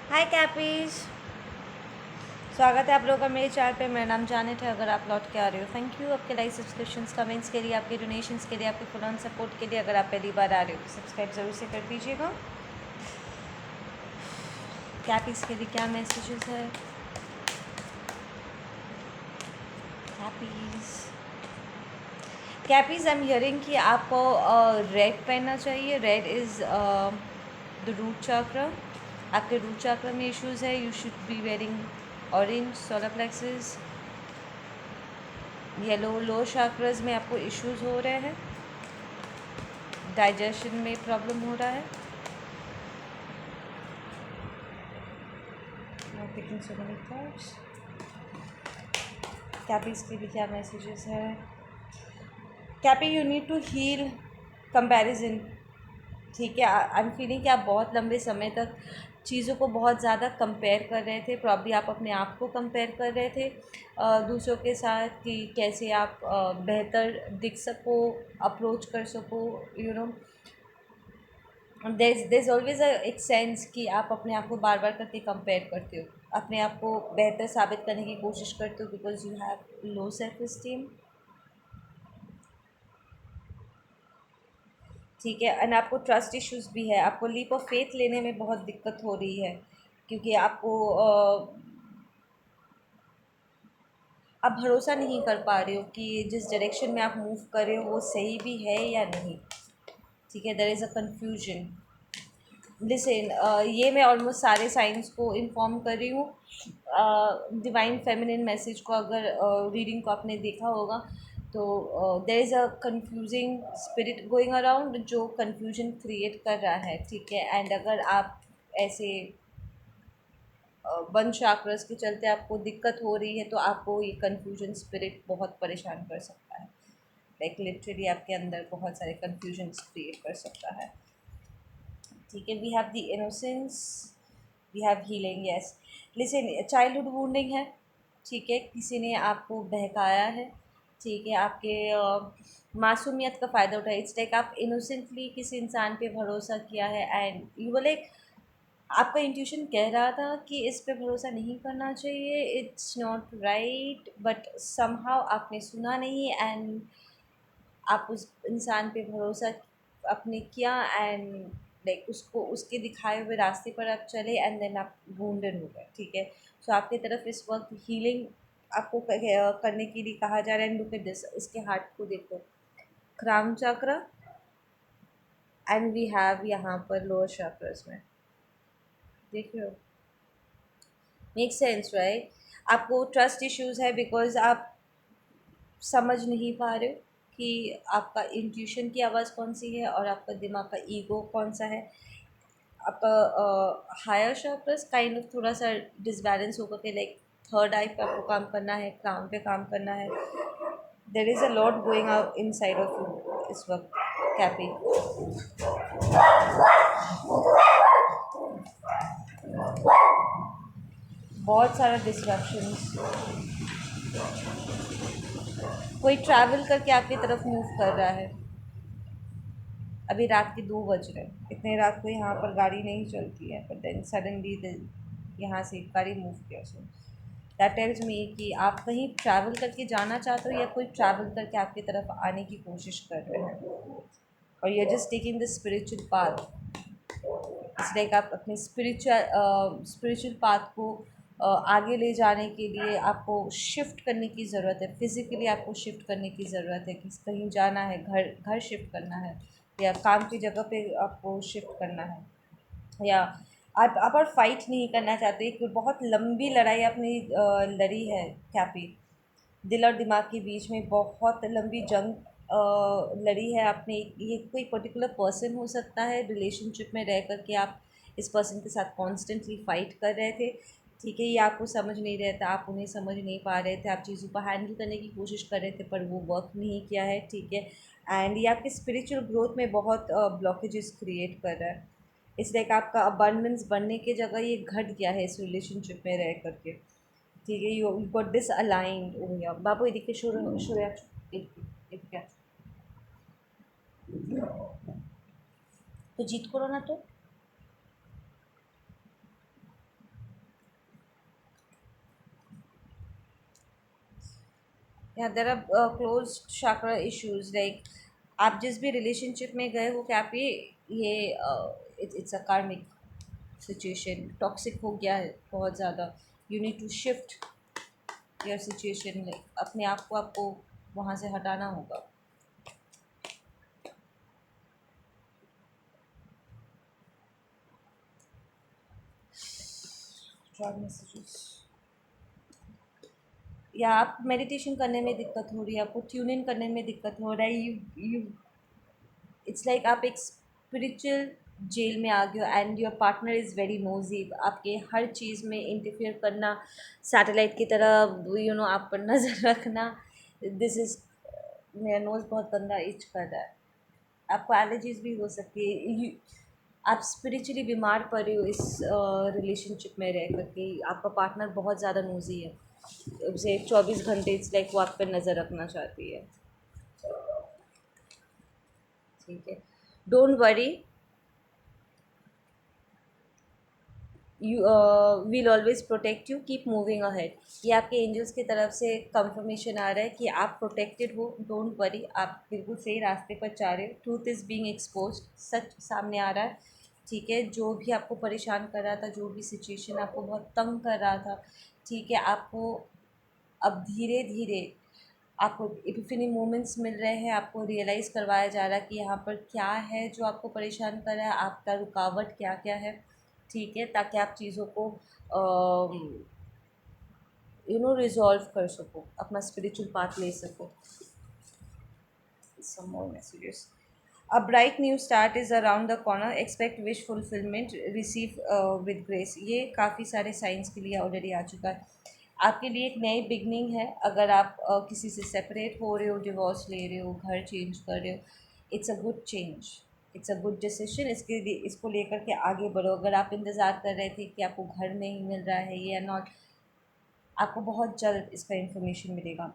हाय कैपीज। स्वागत है आप लोगों का मेरे चैनल पे। मेरा नाम जानेट है। अगर आप लौट के आ रहे हो, थैंक यू आपके लाइक सब्सक्रिप्शंस कमेंट्स के लिए, आपके डोनेशंस के लिए, आपके फुल ऑन सपोर्ट के लिए। अगर आप पहली बार आ रहे हो तो सब्सक्राइब ज़रूर से कर दीजिएगा। कैपीज के लिए क्या मैसेजेस है? कैपीज कैपीज आई एम हियरिंग कि आपको रेड पहनना चाहिए। रेड इज़ द रूट चक्र। आपके रूट चक्र में इश्यूज़ है। You should be wearing orange solar plexus. Yellow low chakras में आपको इश्यूज़ हो रहे हैं। डाइजेशन में प्रॉब्लम हो रहा है। Picking so many cards. Kappy इसके भी क्या मैसेजेस है? Kappy you need to heal comparison. ठीक है, आई एम फीलिंग कि आप बहुत लंबे समय तक चीज़ों को बहुत ज़्यादा कंपेयर कर रहे थे। प्रॉब्ली आप अपने आप को कंपेयर कर रहे थे दूसरों के साथ कि कैसे आप बेहतर दिख सको, अप्रोच कर सको। यू नो देयर ऑलवेज एक सेंस कि आप अपने आप को बार बार करके कंपेयर करते हो, अपने आप को बेहतर साबित करने की कोशिश करते हो because you have low self esteem. ठीक है, एंड आपको ट्रस्ट इश्यूज भी है। आपको लीप ऑफ फेथ लेने में बहुत दिक्कत हो रही है क्योंकि आपको आप भरोसा नहीं कर पा रहे हो कि जिस डायरेक्शन में आप मूव कर रहे हो वो सही भी है या नहीं। ठीक है, there is a confusion. Listen, ये मैं ऑलमोस्ट सारे साइंस को इन्फॉर्म कर रही हूँ। डिवाइन फेमिनिन मैसेज को अगर रीडिंग को आपने देखा होगा तो there is a confusing spirit going around जो कंफ्यूजन क्रिएट कर रहा है। ठीक है, एंड अगर आप ऐसे वन चाक्रास के चलते आपको दिक्कत हो रही है तो आपको ये कंफ्यूजन स्पिरिट बहुत परेशान कर सकता है। लाइक लिटरली आपके अंदर बहुत सारे कंफ्यूजन क्रिएट कर सकता है। ठीक है, we have the innocence, we have healing. Yes, listen, childhood wounding है। ठीक है, किसी ने आपको बहकाया है। ठीक है, आपके मासूमियत का फ़ायदा उठाया। इट्स लाइक आप इनोसेंटली किसी इंसान पे भरोसा किया है एंड यू वर लाइक, आपका इंट्यूशन कह रहा था कि इस पे भरोसा नहीं करना चाहिए, it's not right, but somehow आपने सुना नहीं एंड आप उस इंसान पे भरोसा आपने किया एंड लाइक उसको उसके दिखाए हुए रास्ते पर आप चले एंड देन आप वुंडेड हो गए। ठीक है, सो आपकी तरफ इस वक्त हीलिंग आपको करने के लिए कहा जा रहा है। लुक एट दिस, इसके हार्ट को देखो, क्राउन चक्र एंड वी हैव यहाँ पर लोअर चक्रस में, देख रहे हो? Make sense right? आपको ट्रस्ट इश्यूज है बिकॉज आप समझ नहीं पा रहे हो कि आपका इंट्यूशन की आवाज़ कौन सी है और आपका दिमाग का ईगो कौन सा है। आपका हायर चक्रस काइंड ऑफ थोड़ा सा डिसबैलेंस होगा कि लाइक थर्ड आई पे आपको काम करना है, क्राउन पे काम करना है। There is a lot going out in side of you इस वक्त कैपी। बहुत सारा डिस्ट्रैक्शंस। कोई ट्रैवल करके आपकी तरफ मूव कर रहा है। अभी रात के 2 बज रहे हैं, इतने रात को यहाँ पर गाड़ी नहीं चलती है, बट देन सडनली यहाँ से गाड़ी मूव किया। सो दैट टेल्स मी कि आप कहीं ट्रैवल करके जाना चाहते हो या कोई ट्रैवल करके आपकी तरफ आने की कोशिश कर रहे हैं और you are just taking the spiritual path. इस लाइक आप अपने स्पिरिचुअल पाथ को आगे ले जाने के लिए आपको शिफ्ट करने की ज़रूरत है। फिज़िकली आपको शिफ्ट करने की ज़रूरत है कि कहीं जाना है, घर घर शिफ्ट करना है या काम की जगह पे आपको शिफ्ट करना है, या आप और फाइट नहीं करना चाहते। एक बहुत लंबी लड़ाई आपने लड़ी है कैपी, दिल और दिमाग के बीच में बहुत लंबी जंग लड़ी है आपने। ये कोई पर्टिकुलर पर्सन हो सकता है, रिलेशनशिप में रह कर के आप इस पर्सन के साथ कॉन्स्टेंटली फ़ाइट कर रहे थे। ठीक है, ये आपको समझ नहीं रहा था, आप उन्हें समझ नहीं पा रहे थे, आप चीज़ों को हैंडल करने की कोशिश कर रहे थे पर वो वर्क नहीं किया है। ठीक है, एंड ये आपके स्पिरिचुअल ग्रोथ में बहुत ब्लॉकेजेस क्रिएट कर रहा है। इस लाइक आपका अबंडेंस बढ़ने की जगह ये घट गया है इस रिलेशनशिप में रह करके। ठीक है, यू गॉट डिस अलाइंड हो गया। बाबू এদিকে সরে সরে আসো, এদিকে আসো। তো জিত করো না তো। या there are close chakra issues like आप जिस भी रिलेशनशिप में गए हो क्या आप ये इट्स अ कार्मिक सिचुएशन, टॉक्सिक हो गया है बहुत ज़्यादा, you need to shift your situation, like अपने आप को आपको वहाँ से हटाना होगा। मैसेजेस, या आप मेडिटेशन करने में दिक्कत हो रही है, आपको ट्यून इन करने में दिक्कत हो रहा है, यू इट्स लाइक आप एक स्पिरिचुअल जेल में आ गए हो and your partner is very nosy, आपके हर चीज़ में इंटरफेयर करना, सैटेलाइट की तरह आप पर नज़र रखना। दिस इज़, मेरा नोज़ बहुत गंदा इच कर रहा है, आपको एलर्जीज भी हो सकती है, आप स्पिरिचुअली बीमार पड़ रहे हो इस रिलेशनशिप में रह करके, आपका पार्टनर बहुत ज़्यादा नोजी है, उसे 24 घंटे इट्स लाइक वो आप पर नज़र रखना चाहती है। ठीक है, don't worry, you will always protect you, keep moving ahead. ये आपके एंजल्स की तरफ से कंफर्मेशन आ रहा है कि आप प्रोटेक्टेड हो, डोंट वरी, आप बिल्कुल सही रास्ते पर जा रहे हो, ट्रूथ इज़ बीइंग एक्सपोज, सच सामने आ रहा है। ठीक है, जो भी आपको परेशान कर रहा था, जो भी सिचुएशन आपको बहुत तंग कर रहा था, ठीक है, आपको अब धीरे धीरे आपको एपिफनी मोमेंट्स मिल रहे हैं, आपको रियलाइज़ करवाया जा रहा है कि यहाँ पर क्या है जो आपको परेशान कर रहा है, आपका रुकावट क्या क्या है। ठीक है, ताकि आप चीज़ों को रिजॉल्व कर सको, अपना स्पिरिचुअल पाथ ले सको। Some more messages. A bright new start is around the corner. Expect wish fulfillment. Receive with grace. ये काफ़ी सारे साइंस के लिए ऑलरेडी आ चुका है। आपके लिए एक नई बिगनिंग है। अगर आप किसी से सेपरेट हो रहे हो, डिवोर्स ले रहे हो, घर चेंज कर रहे हो, it's a good change, it's a good decision. इसके लिए इसको लेकर के आगे बढ़ो। अगर आप इंतज़ार कर रहे थे कि आपको घर नहीं मिल रहा है या नॉट, आपको बहुत जल्द इसका इन्फॉर्मेशन मिलेगा।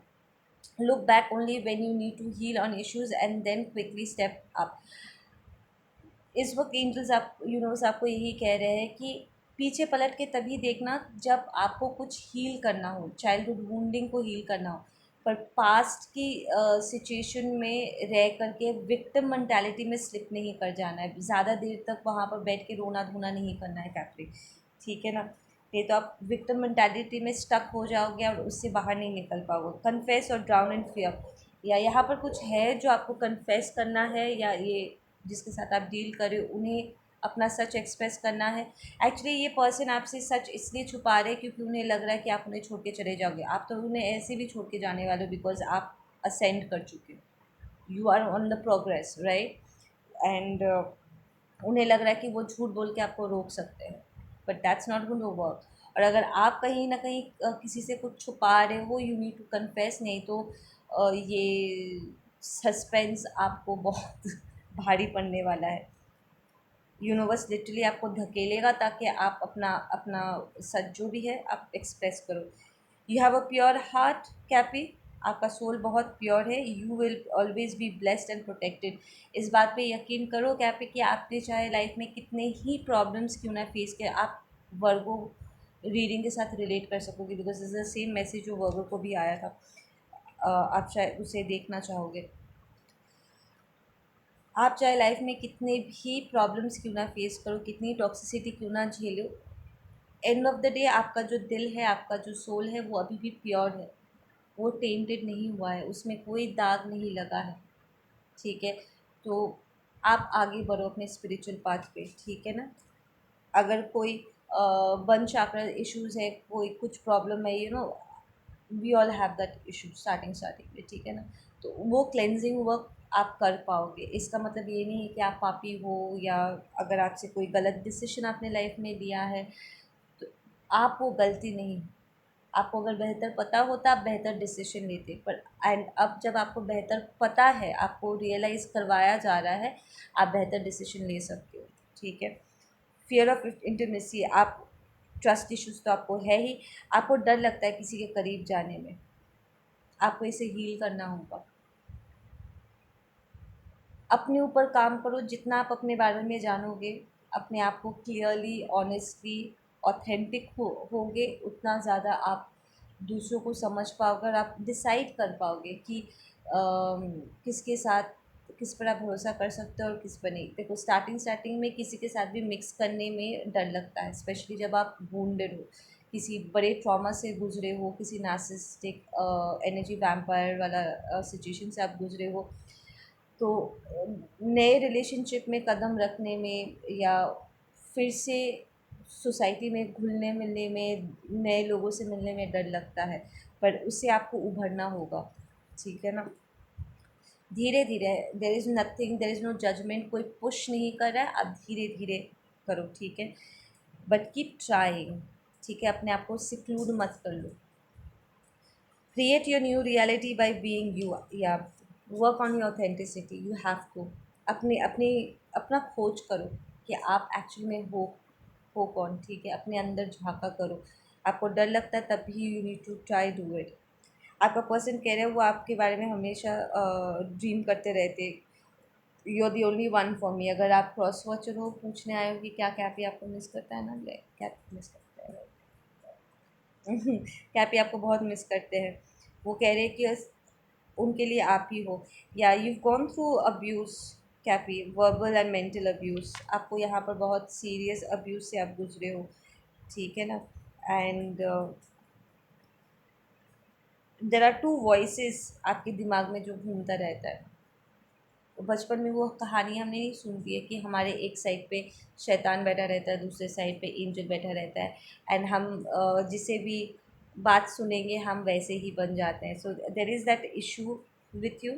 Look back only when you need to heal on issues and then quickly step up. इस वक्त एंजल्स आप यूनिवर्स आपको यही कह रहे हैं कि पीछे पलट के तभी देखना जब आपको कुछ हील करना हो, चाइल्डहुड वुंडिंग को हील करना हो, पर पास्ट की सिचुएशन में रह करके विक्टिम मेंटालिटी में स्लिप नहीं कर जाना है, ज़्यादा देर तक वहाँ पर बैठ के रोना धोना नहीं करना है कैप्टन। ठीक है ना, ये तो आप विक्टिम मेंटालिटी में स्टक हो जाओगे और उससे बाहर नहीं निकल पाओगे। कन्फेस और ड्राउन इन फियर, या यहाँ पर कुछ है जो आपको कन्फेस करना है, या ये जिसके साथ आप डील कर रहे हो उन्हें अपना सच एक्सप्रेस करना है। एक्चुअली ये पर्सन आपसे सच इसलिए छुपा रहे हैं क्योंकि उन्हें लग रहा है कि आप उन्हें छोड़ के चले जाओगे, आप तो उन्हें ऐसे भी छोड़ के जाने वाले हो बिकॉज आप असेंड कर चुके हो, you are on the progress, right. And उन्हें लग रहा है कि वो झूठ बोल के आपको रोक सकते हैं, but that's not going to work. और अगर आप कहीं ना कहीं किसी से कुछ छुपा रहे हो, यू नीड टू कन्फेस, नहीं तो ये सस्पेंस आपको बहुत भारी पड़ने वाला है। यूनिवर्स लिटरली आपको धकेलेगा ताकि आप अपना अपना सच जो भी है आप एक्सप्रेस करो। You have a pure heart Kappy, आपका सोल बहुत प्योर है, you will always be blessed and protected. इस बात पे यकीन करो कैपी कि आपने चाहे लाइफ में कितने ही प्रॉब्लम्स क्यों ना फेस किए, आप वर्गो रीडिंग के साथ रिलेट कर सकोगे because is the same message जो वर्गो को भी आया था। आप शायद उसे देखना चाहोगे। आप चाहे लाइफ में कितने भी प्रॉब्लम्स क्यों ना फेस करो, कितनी टॉक्सिसिटी क्यों ना झेलो, एंड ऑफ द डे आपका जो दिल है, आपका जो सोल है, वो अभी भी प्योर है, वो टेंटेड नहीं हुआ है, उसमें कोई दाग नहीं लगा है। ठीक है, तो आप आगे बढ़ो अपने स्पिरिचुअल पाथ पे। ठीक है ना, अगर कोई वन चक्र इश्यूज है, कोई कुछ प्रॉब्लम है, we all have that issue starting में। ठीक है ना, तो वो क्लेंजिंग वर्क आप कर पाओगे। इसका मतलब ये नहीं है कि आप पापी हो, या अगर आपसे कोई गलत डिसीजन आपने लाइफ में लिया है तो आप वो गलती नहीं, आपको अगर बेहतर पता होता आप बेहतर डिसीजन लेते, पर एंड अब जब आपको बेहतर पता है, आपको रियलाइज़ करवाया जा रहा है, आप बेहतर डिसीजन ले सकते हो। ठीक है, फियर ऑफ इंटीमेसी, आप ट्रस्ट इश्यूज तो आपको है ही, आपको डर लगता है किसी के करीब जाने में, आपको इसे हील करना होगा। अपने ऊपर काम करो, जितना आप अपने बारे में जानोगे, अपने आप को क्लियरली, ऑनेस्टली, ऑथेंटिक होगे, उतना ज़्यादा आप दूसरों को समझ पाओगे और आप डिसाइड कर पाओगे कि किसके साथ, किस पर आप भरोसा कर सकते हो और किस पर नहीं। देखो स्टार्टिंग में किसी के साथ भी मिक्स करने में डर लगता है, स्पेशली जब आप वुंडेड हो, किसी बड़े ट्रॉमा से गुजरे हो, किसी नार्सिसिस्टिक एनर्जी वैम्पायर वाला सिचुएशन से आप गुजरे हो। तो नए रिलेशनशिप में कदम रखने में या फिर से सोसाइटी में घुलने मिलने में, नए लोगों से मिलने में डर लगता है, पर उससे आपको उभरना होगा, ठीक है ना। धीरे धीरे, there is nothing, there is no judgement, कोई पुश नहीं कर रहा है, आप धीरे धीरे करो, ठीक है। बट कीप ट्राइंग, ठीक है, अपने आप को सिक्लूड मत कर लो। Create your new reality by being you, या work on your authenticity, you have to अपनी अपनी अपना खोज करो कि आप एक्चुअल में हो कौन, ठीक है। अपने अंदर झांका करो। आपको डर लगता है तब भी you need to try do it. आपका पर्सन कह रहे हैं वो आपके बारे में हमेशा ड्रीम करते रहते, you are the only one for me. अगर आप क्रॉस वॉचर हो, पूछने आए हो कि क्या कैपी आपको मिस करता है ना, क्या मिस करता है कैपी आपको बहुत मिस करते हैं। वो कह रहे हैं कि उनके लिए आप ही हो, या you gone through abuse Kappy, verbal and mental abuse. आपको यहाँ पर बहुत सीरियस अब्यूज़ से आप गुजरे हो, ठीक है ना। And there are two voices आपके दिमाग में जो घूमता रहता है। तो बचपन में वो कहानी हमने नहीं सुनती है कि हमारे एक साइड पे शैतान बैठा रहता है, दूसरे साइड पे एंजल बैठा रहता है, एंड हम जिसे भी बात सुनेंगे हम वैसे ही बन जाते हैं। So there is that issue with you,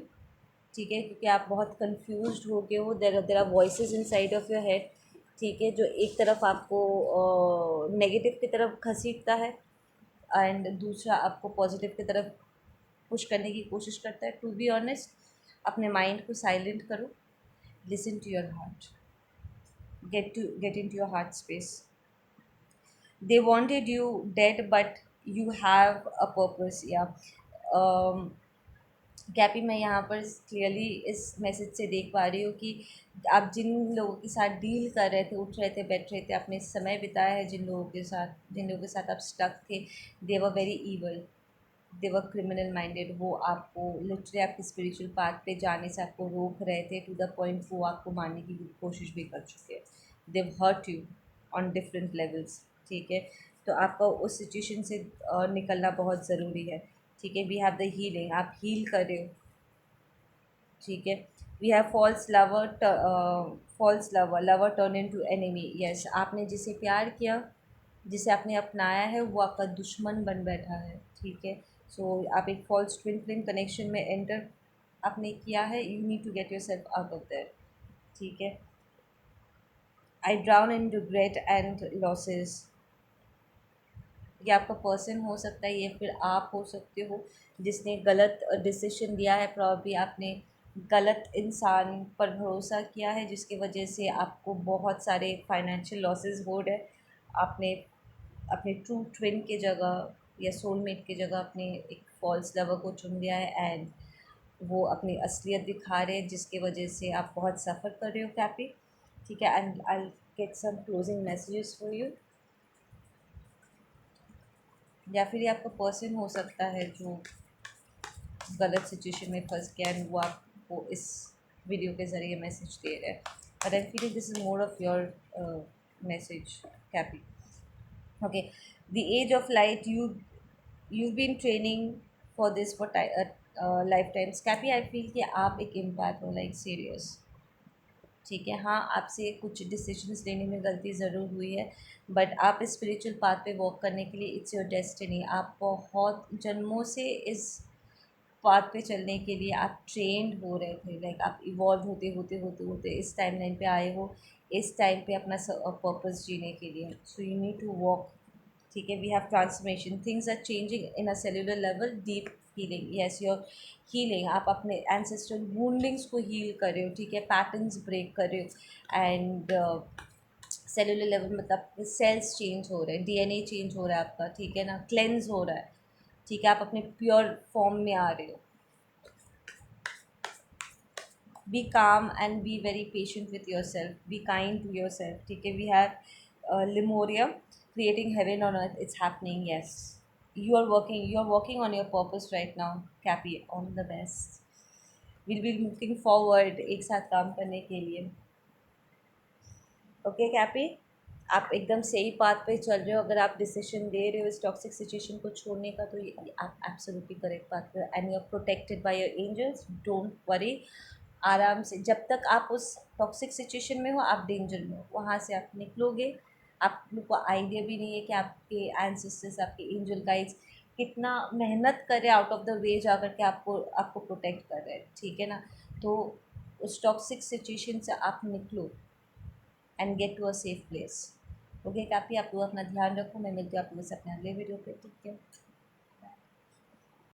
ठीक है, क्योंकि आप बहुत कंफ्यूज्ड हो गए हो। There are voices inside of your head, ठीक है, जो एक तरफ आपको नेगेटिव की तरफ घसीटता है एंड दूसरा आपको पॉजिटिव की तरफ पुश करने की कोशिश करता है। टू बी ऑनेस्ट, अपने माइंड को साइलेंट करो, listen to your heart, get in to your heart space. They wanted you dead but you have a purpose, या कैपी मैं यहाँ पर क्लियरली इस मैसेज से देख पा रही हूँ कि आप जिन लोगों के साथ डील कर रहे थे, उठ रहे थे, बैठ रहे थे, आपने समय बिताया है जिन लोगों के साथ आप स्टक थे, they were very evil, they were criminal minded. वो आपको लिटरली आपके स्पिरिचुअल पाथ पे जाने से आपको रोक रहे थे, टू द पॉइंट वो आपको मारने की कोशिश भी कर चुके हैं। They've hurt you on different levels, ठीक है। तो आपका उस सिचुएशन से निकलना बहुत ज़रूरी है, ठीक है। वी हैव द हीलिंग, आप हील कर रहे हो, ठीक है। We have false lover, lover turn in to enemy. Yes, आपने जिसे प्यार किया, जिसे आपने अपनाया है, वो आपका दुश्मन बन बैठा है, ठीक है। सो आप एक फॉल्स ट्विन फ्लेम कनेक्शन में एंटर आपने किया है। You need to get yourself out of there, ठीक है। I drown in regret and losses. ये आपका पर्सन हो सकता है, ये फिर आप हो सकते हो जिसने गलत डिसीजन लिया है। प्रॉब्ली आपने गलत इंसान पर भरोसा किया है, जिसकी वजह से आपको बहुत सारे फाइनेंशियल लॉसेस हो रहे। आपने अपने ट्रू ट्विन के जगह या सोलमेट की जगह अपने एक फॉल्स लवर को चुन लिया है, एंड वो अपनी असलियत दिखा रहे हैं, जिसकी वजह से आप बहुत सफ़र कर रहे हो कैपी, ठीक है। And I get some closing messages for you. या फिर ये आपका पर्सन हो सकता है जो गलत सिचुएशन में फंस गया है, वो आपको इस वीडियो के ज़रिए मैसेज दे रहा है। But I feel this is more of your message Kappy, okay. The age of light, you been training for this for lifetimes Kappy. I feel कि आप एक इम्पैक्ट हो, लाइक सीरियस, ठीक है। हाँ, आपसे कुछ डिसीजंस लेने में गलती ज़रूर हुई है, बट आप इस स्पिरिचुअल पाथ पे वॉक करने के लिए, इट्स योर डेस्टिनी। आप बहुत जन्मों से इस पाथ पे चलने के लिए आप ट्रेंड हो रहे थे, लाइक आप इवॉल्व होते होते होते होते इस टाइम लाइन पे आए हो, इस टाइम पे अपना पर्पस जीने के लिए। So you need to walk, ठीक है। We have transformation, things are changing in a cellular level, deep healing, yes your healing. आप अपने एंसेस्ट्रल वूंडिंग्स को हील कर रहे हो, ठीक है, पैटर्न्स ब्रेक कर रहे हो, एंड सेलुलर लेवल मतलब सेल्स चेंज हो रहे हैं, डीएनए चेंज हो रहा है आपका, ठीक है ना, क्लेंस हो रहा है, ठीक है। आप अपने प्योर फॉर्म में आ रहे हो। Be calm and be very patient with yourself, be kind to yourself, ठीक है। We have Lemurium, creating heaven on earth, it's happening, yes. you are working on your purpose right now, Cappy. All the best. We'll be looking forward एक साथ काम करने के लिए. Okay कैपी, आप एकदम सही पाथ पे चल रहे हो. अगर आप डिसीजन दे रहे हो इस टॉक्सिक सिचुएशन को छोड़ने का, तो ये आप एब्सोल्युटली करेक्ट पाथ पे, and you are protected by your angels. Don't worry. आराम से, जब तक आप उस टॉक्सिक सिचुएशन में हो, आप डेंजर में हो. वहाँ से आप निकलोगे. आप लोग को आइडिया भी नहीं है कि आपके एंसेस्टर्स, आपके एंजल गाइड्स कितना मेहनत कर रहे हैं आउट ऑफ द वे जा करके आपको आपको प्रोटेक्ट कर रहे हैं. ठीक है ना. तो उस टॉक्सिक सिचुएशन से आप निकलो and get to a safe place. Okay काफ़ी, आप लोग अपना ध्यान रखो. मैं मिलती हूँ आप लोगों से अपने अगले वीडियो पे. ठीक है.